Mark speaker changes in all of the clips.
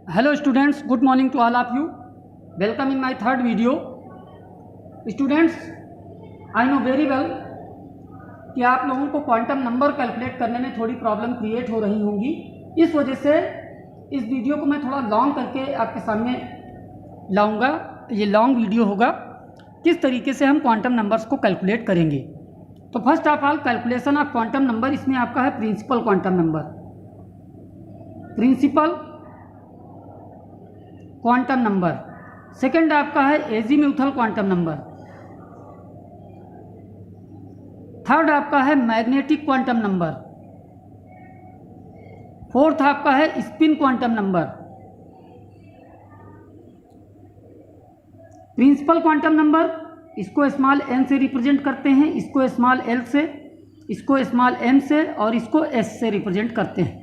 Speaker 1: Hello students, good morning to all of you. Welcome in my third video. Students, I know very well कि आप लोगों को quantum number calculate करने में थोड़ी प्रॉब्लम क्रिएट हो रही होंगी। इस वजह से इस वीडियो को मैं थोड़ा लॉन्ग करके आपके सामने लाऊंगा। ये लॉन्ग वीडियो होगा, किस तरीके से हम क्वांटम नंबर्स को कैलकुलेट करेंगे। तो first of all calculation of quantum number, इसमें आपका है principal quantum number, principal quantum number. Second आपका है एजीम्यूथल क्वांटम नंबर। थर्ड आपका है मैग्नेटिक क्वांटम नंबर। फोर्थ आपका है spin quantum number. Principal quantum number, इसको स्मॉल n से रिप्रेजेंट करते हैं, इसको स्मॉल l से, इसको स्मॉल m से और इसको s से रिप्रेजेंट करते हैं।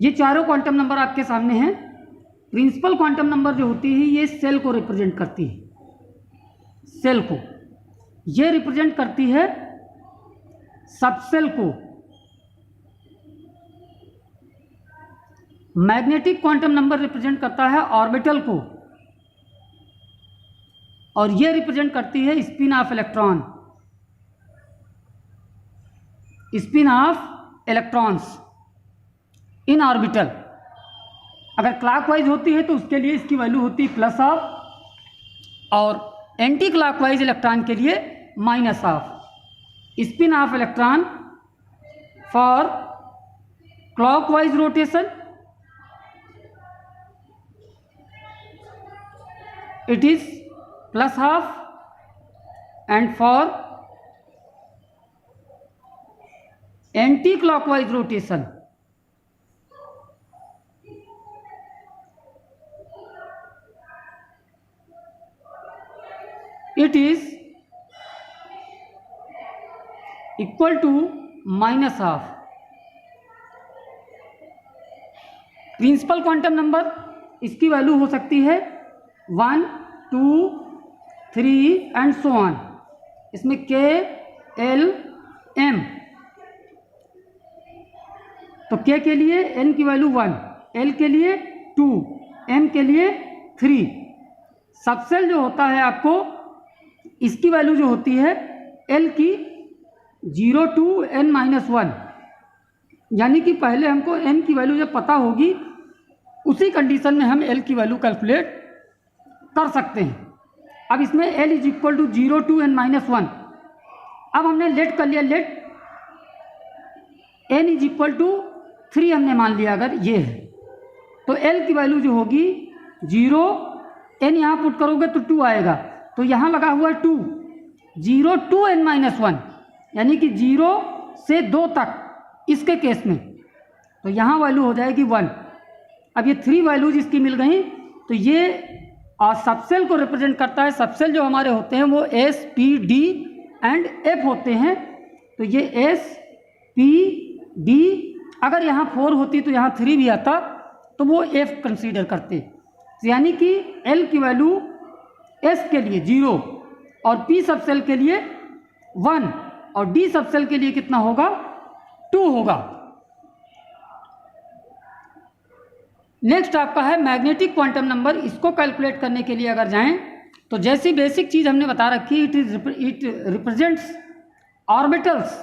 Speaker 1: ये चारों क्वांटम नंबर आपके सामने हैं। प्रिंसिपल क्वांटम नंबर जो होती है ये सेल को रिप्रेजेंट करती है, सेल को। ये रिप्रेजेंट करती है सबसेल को। मैग्नेटिक क्वांटम नंबर रिप्रेजेंट करता है ऑर्बिटल को, और ये रिप्रेजेंट करती है spin off electron, spin off electrons in orbital. अगर क्लॉकवाइज होती है तो उसके लिए इसकी वैल्यू होती है प्लस ऑफ, और एंटी क्लॉकवाइज इलेक्ट्रॉन के लिए minus of. Spin off electron for clockwise rotation it is plus half, and for anti-clockwise rotation it is equal to minus half। Principal quantum number, इसकी value हो सकती है 1, 2, 3 and so on. इसमें K, L, M। तो K के लिए N की value 1, L के लिए 2, M के लिए 3। सबसेल जो होता है आपको, इसकी वैल्यू जो होती है L की 0 to n-1, यानी कि पहले हमको N की वैल्यू जब पता होगी उसी कंडीशन में हम L की वैल्यू कैलकुलेट कर सकते हैं। अब इसमें L is equal to 0 to n-1। अब हमने लेट कर लिया, let N is equal to 3 हमने मान लिया। अगर ये है तो L की वैल्यू जो होगी 0, N यहाँ पुट करोगे तो 2 आएगा, तो यहाँ लगा हुआ है 2, 0 to n-1, यानी कि 0 से 2 तक इसके केस में, तो यहाँ वैल्यू हो जाएगी 1। अब ये 3 वैल्यूज इसकी मिल गई, तो ये और सबसेल को रिप्रेजेंट करता है। सबसेल जो हमारे होते हैं वो S, P, D and F होते हैं। तो ये S, P, D, अगर यहाँ 4 होती तो यहाँ 3 भी आता, तो वो F कंसीडर करते। यानी कि L की वैल्यू S के लिए 0 और P सबसेल के लिए 1 और D सबसेल के लिए कितना होगा, 2 होगा। नेक्स्ट आपका है मैग्नेटिक क्वांटम नंबर। इसको कैलकुलेट करने के लिए अगर जाएं तो जैसी बेसिक चीज़ हमने बता रखी, इट रिप्रेजेंट्स ऑर्बिटल्स।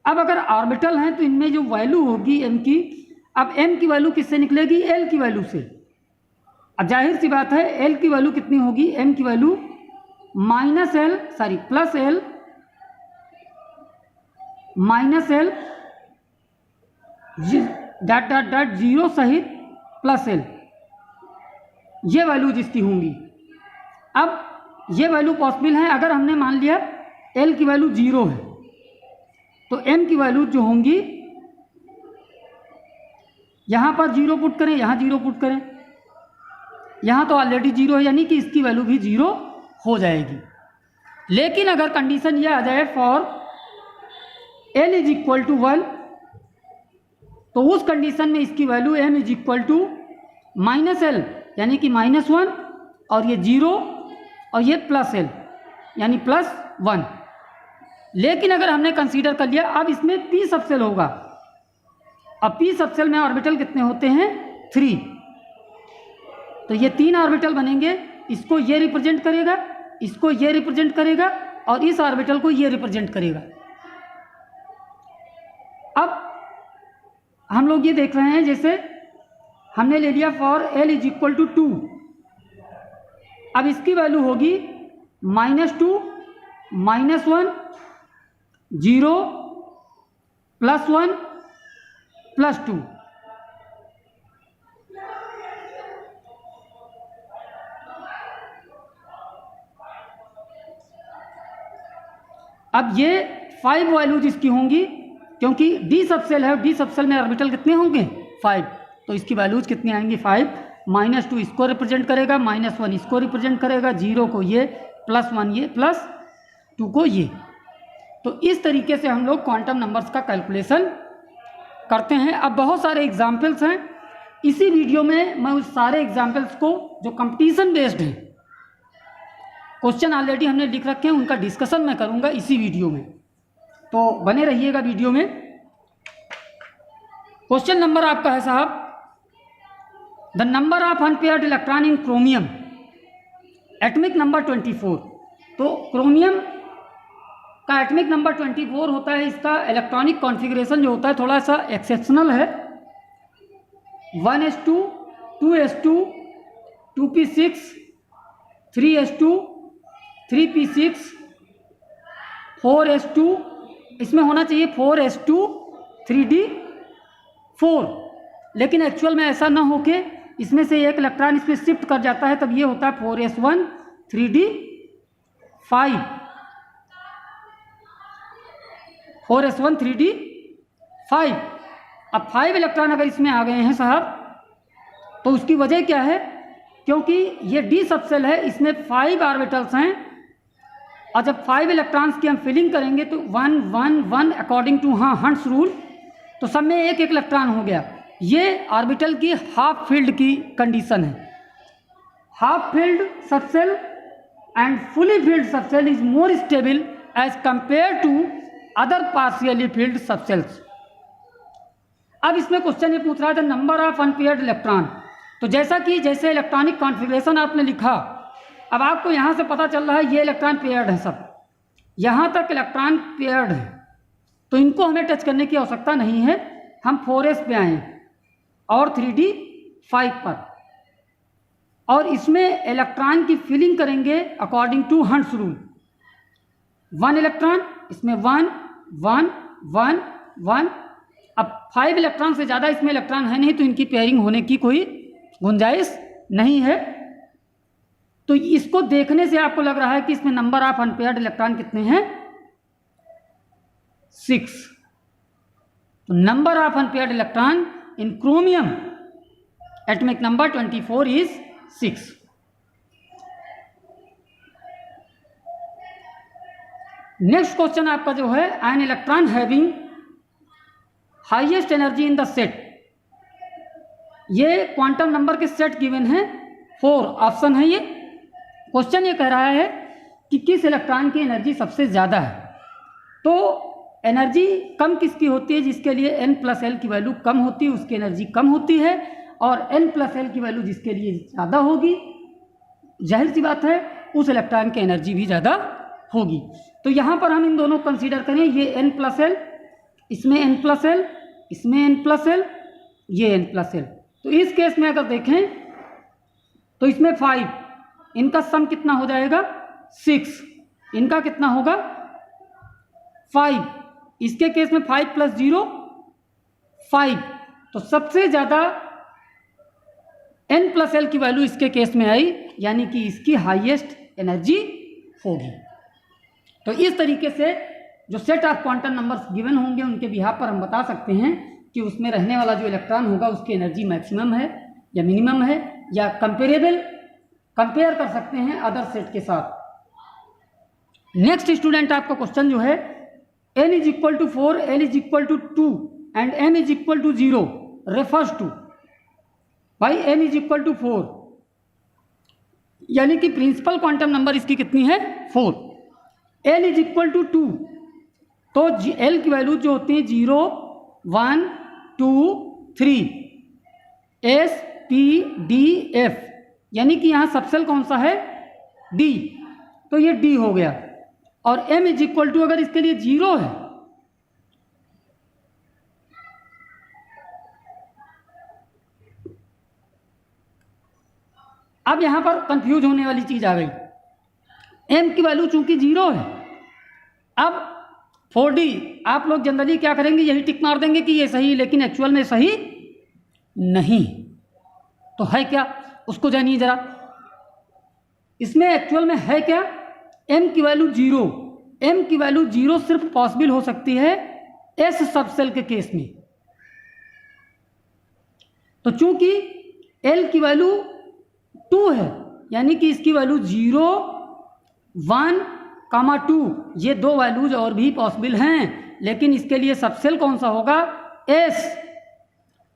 Speaker 1: अब अगर ऑर्बिटल हैं तो इनमें जो वैल्यू होगी m की, अब m की वैल्यू किससे निकलेगी, l की वैल्यू से। अब जाहिर सी बात है l की वैल्यू कितनी होगी, m की value plus l minus l dot dot dot 0 सहित प्लस l, ये वैल्यू जिसकी होंगी। अब ये वैल्यू पॉसिबल है अगर हमने मान लिया l की वैल्यू 0 है, तो m की वैल्यू जो होंगी, यहाँ पर 0 पुट करें, यहाँ 0 पुट करें, यहाँ तो ऑलरेडी 0 है, यानी कि इसकी वैल्यू भी 0 हो जाएगी। लेकिन अगर कंडीशन ये आ जाए for l is equal to 1, तो उस कंडीशन में इसकी value m is equal to minus l, यानी कि -1, और ये 0 और ये प्लस l, यानी +1। लेकिन अगर हमने कंसीडर कर लिया, अब इसमें p सबसेल होगा। अब p सबसेल में ऑर्बिटल कितने होते हैं, 3। तो ये 3 ऑर्बिटल बनेंगे, इसको ये रिप्रेजेंट करेगा, इसको ये रिप्रेजेंट करेगा और इस ऑर्बिटल को ये रिप्रेजेंट करेगा। अब हम लोग ये देख रहे हैं, जैसे हमने ले लिया for L is equal to 2। अब इसकी वैल्यू होगी -2, -1, 0, +1, +2। अब ये 5 वैल्यूज इसकी होंगी, क्योंकि डी सबसेल है, डी सबसेल में ऑर्बिटल कितने होंगे 5, तो इसकी वैल्यूज कितनी आएंगी 5। -2 इसको रिप्रेजेंट करेगा, -1 इसको रिप्रेजेंट करेगा, 0 को ये, +1 ये, +2 को ये। तो इस तरीके से हम लोग क्वांटम नंबर्स का कैलकुलेशन करते हैं। अब बहुत सारे एग्जाम्पल्स हैं, इसी वीडियो में मैं उस सारे एग्जाम्पल्स को जो कंपटीशन बेस्ड हैं, क्वेश्चन ऑलरेडी हमने लिख रखे हैं, उनका डिस्कशन मैं करूंगा इसी वीडियो में, तो बने रहिएगा वीडियो में। क्वेश्चन नंबर आपका है साहब, the number of unpaired electron in chromium, atomic number 24। तो क्रोमियम का एटमिक नंबर 24 होता है, इसका इलेक्ट्रॉनिक कॉन्फ़िगरेशन जो होता है थोड़ा सा एक्सेप्शनल है। 1s2, 2s2, 2p6, 3s2, 3p6, 4s2, इसमें होना चाहिए 4s2, 3d4, लेकिन एक्चुअल में ऐसा ना होके इसमें से एक इलेक्ट्रॉन इसमें शिफ्ट कर जाता है, तब ये होता है 4s1, 3d5, 4s1, 3d5। अब 5 इलेक्ट्रॉन अगर इसमें आ गए हैं साहब, तो उसकी वजह क्या है, क्योंकि ये डी सबसेल है, इसमें 5 ऑर्बिटल्स हैं, और जब 5 इलेक्ट्रॉन्स की हम फिलिंग करेंगे तो 1 1 1 अकॉर्डिंग टू हंट्स रूल, तो सब में एक एक इलेक्ट्रॉन हो गया। ये ऑर्बिटल की हाफ फील्ड की कंडीशन है। Half filled subshell and fully filled subshell is more stable as compare to other partially filled subshells. अब इसमें क्वेश्चन ये पूछ रहा है the number of unpaired electron. तो जैसे इलेक्ट्रॉनिक कॉन्फ़िगरेशन आपने लिखा, अब आपको यहाँ से पता चल रहा है ये इलेक्ट्रॉन पेयर्ड है, सब यहाँ तक इलेक्ट्रॉन पेयर्ड है, तो इनको हमें टच करने की आवश्यकता नहीं है। हम 4s पे आए और 3d5 पर, और इसमें इलेक्ट्रॉन की फिलिंग करेंगे according to Hund's rule. 1 electron, इसमें 1 1 1 1। अब 5 इलेक्ट्रॉन से ज़्यादा इसमें इलेक्ट्रॉन है नहीं, तो इनकी पेयरिंग होने की कोई गुंजाइश नहीं है। तो इसको देखने से आपको लग रहा है कि इसमें नंबर ऑफ अनपेयर्ड इलेक्ट्रॉन कितने हैं 6। तो number of unpaired electron in chromium atomic number 24 is 6। Next question आपका जो है, an electron having highest energy in the set. ये क्वांटम नंबर के सेट गिवन है, 4 ऑप्शन है। ये क्वेश्चन ये कह रहा है कि किस इलेक्ट्रॉन की एनर्जी सबसे ज़्यादा है। तो एनर्जी कम किसकी होती है, जिसके लिए n+l की वैल्यू कम होती है उसकी एनर्जी कम होती है, और n+l की वैल्यू जिसके लिए ज़्यादा होगी, जाहिर सी बात है उस इलेक्ट्रॉन की एनर्जी भी ज़्यादा होगी। तो यहाँ पर हम इन दोनों को कंसीडर करें, ये n+l, इसमें n+l, इसमें n+l, ये n+l। तो इस केस में अगर देखें तो इसमें 5, इनका सम कितना हो जाएगा 6, इनका कितना होगा 5, इसके केस में 5 + 0 5। तो सबसे ज़्यादा n+l की वैल्यू इसके केस में आई, यानी कि इसकी हाईएस्ट एनर्जी होगी। तो इस तरीके से जो set of quantum numbers given होंगे उनके बिहाफ पर हम बता सकते हैं कि उसमें रहने वाला जो इलेक्ट्रॉन होगा उसकी एनर्जी मैक्सिमम है या मिनिमम है, या कंपेयर कर सकते हैं अदर सेट के साथ। नेक्स्ट स्टूडेंट आपका क्वेश्चन जो है, n = 4, l = 2 and m = 0 refers to. भाई n = 4, यानी कि प्रिंसिपल क्वांटम नंबर इसकी कितनी है 4। l = 2, तो l की वैल्यू जो होती है 0 1 2 3, sp,d,f, यानी कि यहाँ सबसेल कौन सा है, d, तो ये d हो गया। और m इज इक्वल टू अगर इसके लिए 0 है, अब यहां पर कंफ्यूज होने वाली चीज आ गई। m की वैल्यू चूंकि 0 है, अब 4D आप लोग जनरली क्या करेंगे, यही टिक मार देंगे कि ये सही, लेकिन एक्चुअल में सही नहीं। तो है क्या, उसको जानिए जरा। इसमें एक्चुअल में है क्या, m की वैल्यू 0, m की वैल्यू 0 सिर्फ पॉसिबल हो सकती है s सबसेल के केस में। तो चूंकि l की वैल्यू 2 है, यानी कि इसकी वैल्यू 0, 1, 2, ये दो वैल्यूज और भी पॉसिबल हैं, लेकिन इसके लिए सबसेल कौन सा होगा, s।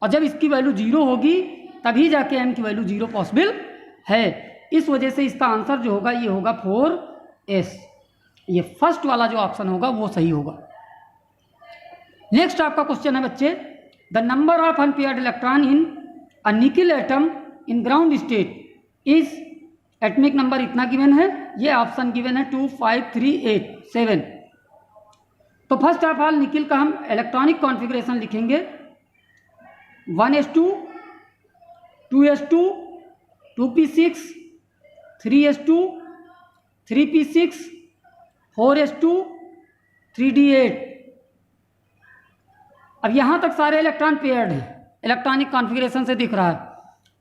Speaker 1: और जब इसकी वैल्यू 0 होगी तभी जाके m की वैल्यू 0 पॉसिबल है। इस वजह से इसका आंसर जो होगा ये होगा 4s। ये फर्स्ट वाला जो ऑप्शन होगा वो सही होगा। नेक्स्ट आपका क्वेश्चन है बच्चे, the number of unpaired electron in a nickel atom in ground state is, atomic number इतना गिवन है, ये ऑप्शन गिवन है 2, 5, 3, 8, 7। तो फर्स्ट ऑफ ऑल निकिल का हम इलेक्ट्रॉनिक कॉन्फ़िगरेशन लिखेंगे 1s2, 2s2, 2p6, 3s2, 3p6, 4s2, 3d8। अब यहां तक सारे इलेक्ट्रॉन पेयर्ड हैं, इलेक्ट्रॉनिक कॉन्फ़िगरेशन से दिख रहा है।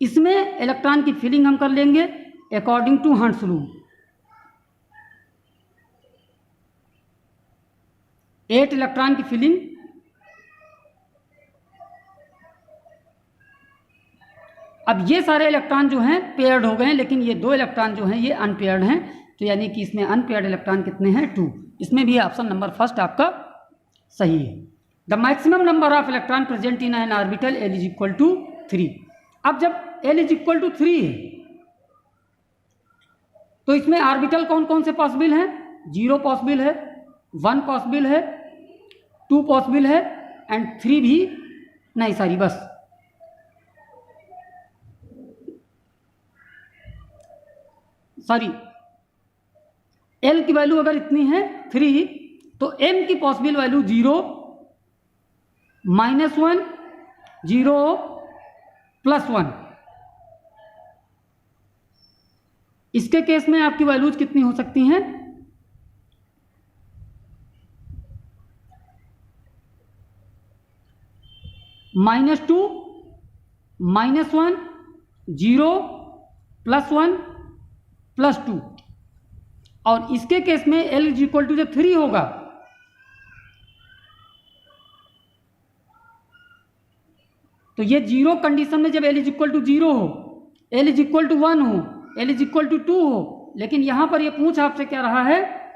Speaker 1: इसमें इलेक्ट्रॉन की फिलिंग हम कर लेंगे according to Hund's rule. 8 electron की फिलिंग, अब ये सारे इलेक्ट्रॉन जो हैं पेयर्ड हो गए हैं, लेकिन ये 2 इलेक्ट्रॉन जो हैं ये अनपेयर्ड हैं। तो यानी कि इसमें अनपेयर्ड इलेक्ट्रॉन कितने हैं, 2। इसमें भी ऑप्शन नंबर फर्स्ट आपका सही है। The maximum number of electron present in an orbital L is equal to 3। अब जब L इज इक्वल टू 3 है तो इसमें ऑर्बिटल कौन कौन से पॉसिबल हैं, 0 पॉसिबल है, 1 पॉसिबल है, 2 पॉसिबल है एंड 3 भी नहीं, सारी बस। सॉरी, L की वैल्यू अगर इतनी है 3, तो M की पॉसिबल वैल्यू 0, -1, 0, +1। इसके केस में आपकी वैल्यूज कितनी हो सकती हैं, -2, -1, 0, +1, +2। और इसके केस में L इज इक्वल टू जब 3 होगा तो ये 0 कंडीशन में जब L इज इक्वल टू 0 हो, L इज इक्वल टू 1 हो, L इज इक्वल टू 2 हो, लेकिन यहां पर ये पूछ आपसे क्या रहा है,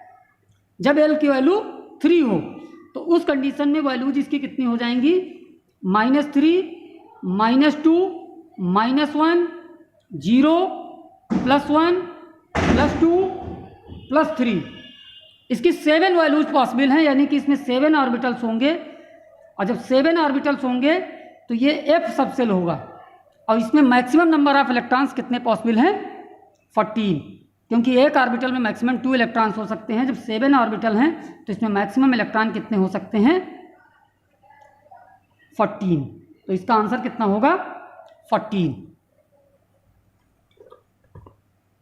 Speaker 1: जब L की वैल्यू 3 हो तो उस कंडीशन में वैल्यूज इसकी कितनी हो जाएंगी, -3, -2, -1, 0, +1, +2, +3। इसकी 7 वैल्यूज पॉसिबल हैं, यानी कि इसमें 7 ऑर्बिटल्स होंगे। और जब 7 ऑर्बिटल्स होंगे तो ये F सबसेल होगा। और इसमें मैक्सिमम नंबर ऑफ इलेक्ट्रॉन्स कितने पॉसिबल हैं, 14, क्योंकि एक ऑर्बिटल में मैक्सिमम 2 इलेक्ट्रॉन्स हो सकते हैं। जब 7 ऑर्बिटल हैं तो इसमें मैक्सिमम इलेक्ट्रॉन कितने हो सकते हैं, 14। तो इसका आंसर कितना होगा, 14।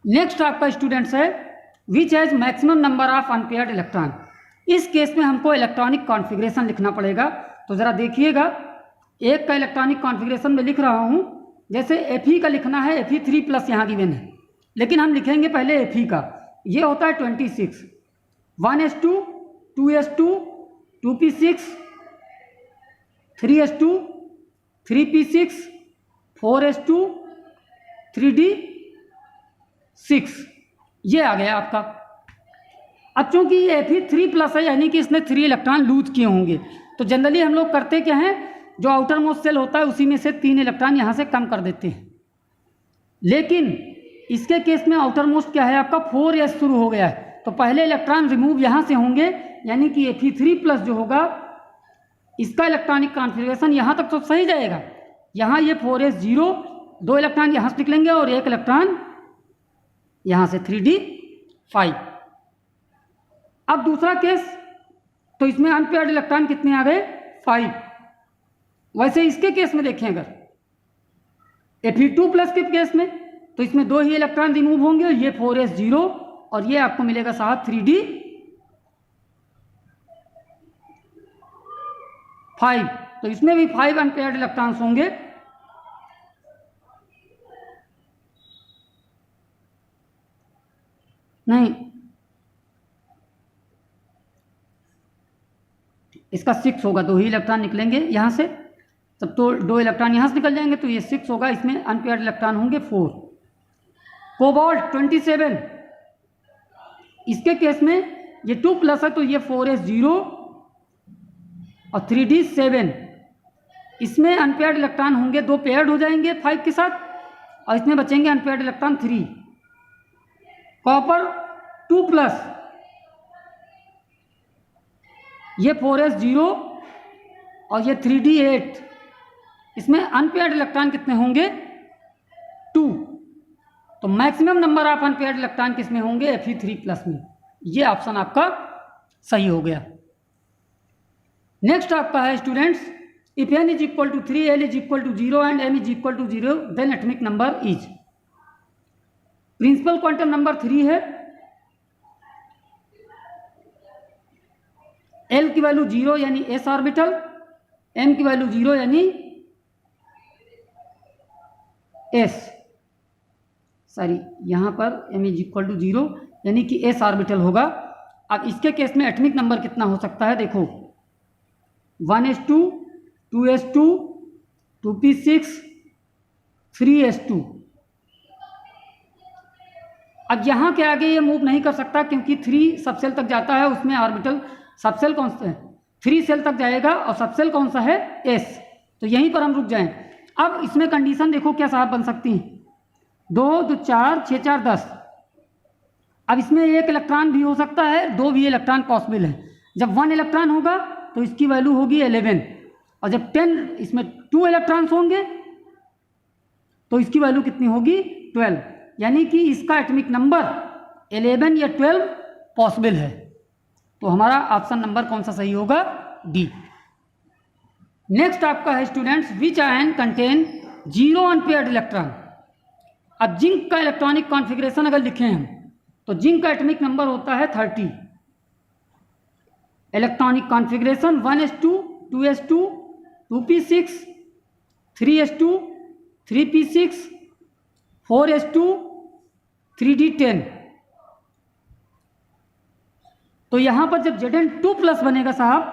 Speaker 1: नेक्स्ट आपका स्टूडेंट्स है, which has maximum number of unpaired electron. इस केस में हमको इलेक्ट्रॉनिक कॉन्फ़िगरेशन लिखना पड़ेगा। तो ज़रा देखिएगा, एक का इलेक्ट्रॉनिक कॉन्फ़िगरेशन में लिख रहा हूँ, जैसे Fe का लिखना है, Fe3+ यहाँ गिवन है, लेकिन हम लिखेंगे पहले Fe का। ये होता है 26, 1s2, 2s2, 2p6, 3s2, 3p6, 4s2, 3d6, ये आ गया आपका। अब चूंकि ये Fe3+ है, यानी कि इसने 3 इलेक्ट्रॉन लूज किए होंगे, तो जनरली हम लोग करते क्या हैं, जो आउटर मोस्ट सेल होता है उसी में से 3 इलेक्ट्रॉन यहाँ से कम कर देते हैं। लेकिन इसके केस में आउटर मोस्ट क्या है आपका, 4s शुरू हो गया है, तो पहले इलेक्ट्रॉन रिमूव यहाँ से होंगे, यानी कि Fe3+ जो होगा इसका इलेक्ट्रॉनिक कॉन्फ़िगरेशन यहाँ तक तो सही जाएगा, यहाँ ये 4s 0, 2 इलेक्ट्रॉन यहाँ से निकलेंगे और 1 इलेक्ट्रॉन यहाँ से 3d5। अब दूसरा केस, तो इसमें अनपेयर्ड इलेक्ट्रॉन कितने आ गए? 5। वैसे इसके केस में देखें अगर Fe2+ के केस में, तो इसमें 2 ही इलेक्ट्रॉन रिमूव होंगे, ये 4s 0 और ये आपको मिलेगा साहब 3d5। तो इसमें भी 5 अनपेयर्ड इलेक्ट्रॉन्स होंगे। नहीं, इसका 6 होगा, 2 ही इलेक्ट्रॉन निकलेंगे यहाँ से, तब तो 2 इलेक्ट्रॉन यहाँ से निकल जाएंगे, तो ये 6 होगा। इसमें अनपेयर्ड इलेक्ट्रॉन होंगे 4। कोबाल्ट 27, इसके केस में ये 2+ है, तो ये 4s 0 और 3d7। इसमें अनपेयर्ड इलेक्ट्रॉन होंगे, 2 पेयर्ड हो जाएंगे 5 के साथ, और इसमें बचेंगे अनपेयर्ड इलेक्ट्रॉन 3। कॉपर 2+, ये 4s 0 और ये 3d8। इसमें अनपेयर्ड इलेक्ट्रॉन कितने होंगे? 2। तो maximum number of unpaired electron किसमें होंगे? Fe3+ में। ये ऑप्शन आपका सही हो गया। नेक्स्ट आपका है students, if n = 3, l = 0 and m = 0, then atomic number is. Principal quantum number 3 है, l की वैल्यू 0 यानी s ऑर्बिटल, m की वैल्यू 0 यानी s, सॉरी यहाँ पर m = 0 यानी कि s ऑर्बिटल होगा। अब इसके केस में एटॉमिक नंबर कितना हो सकता है? देखो 1s2, 2s2, 2p6, 3s2। अब यहाँ के आगे ये मूव नहीं कर सकता क्योंकि 3 सबसेल तक जाता है, उसमें ऑर्बिटल सबसेल कौन सा है? 3 सेल तक जाएगा और सबसेल कौन सा है? s। तो यहीं पर हम रुक जाएं। अब इसमें कंडीशन देखो क्या साहब बन सकती है? 2 2 4 6 4 10। अब इसमें 1 इलेक्ट्रॉन भी हो सकता है, 2 भी इलेक्ट्रॉन पॉसिबल है। जब 1 इलेक्ट्रॉन होगा तो इसकी वैल्यू होगी 11, और जब 10 इसमें 2 इलेक्ट्रॉन्स होंगे तो इसकी वैल्यू कितनी होगी? 12। यानी कि इसका एटॉमिक नंबर 11 या 12 पॉसिबल है। तो हमारा ऑप्शन नंबर कौन सा सही होगा? डी। नेक्स्ट आपका है स्टूडेंट्स, विच आयन कंटेन 0 अनपेयर्ड इलेक्ट्रॉन। अब जिंक का इलेक्ट्रॉनिक कॉन्फ़िगरेशन अगर लिखें हम, तो जिंक का एटॉमिक नंबर होता है 30। Electronic configuration 1s2, 2s2, 2p6, 3s2, 3p6, 4s2, 3d10। तो यहां पर जब Zn2+ बनेगा साहब,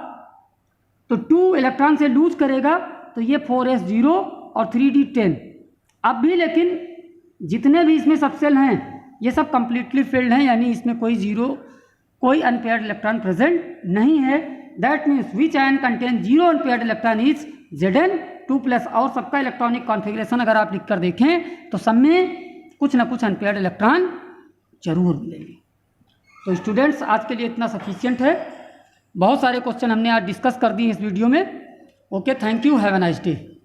Speaker 1: तो 2 इलेक्ट्रॉन से लूज करेगा, तो ये 4s 0 और 3d10। अब भी लेकिन जितने भी इसमें सबसेल हैं ये सब कंप्लीटली फिल्ड हैं, यानी इसमें कोई अनपेयर्ड इलेक्ट्रॉन प्रेजेंट नहीं है। That means which ion contain 0 unpaired electron is Zn2+। और सबका इलेक्ट्रॉनिक कॉन्फ़िगरेशन अगर आप लिख कर देखें तो सब में कुछ ना कुछ अनपेयर्ड इलेक्ट्रॉन जरूर मिलेंगे। तो स्टूडेंट्स आज के लिए इतना सफिशिएंट है। बहुत सारे क्वेश्चन हमने आज डिस्कस कर दिए इस वीडियो में। Okay, thank you, have a nice day.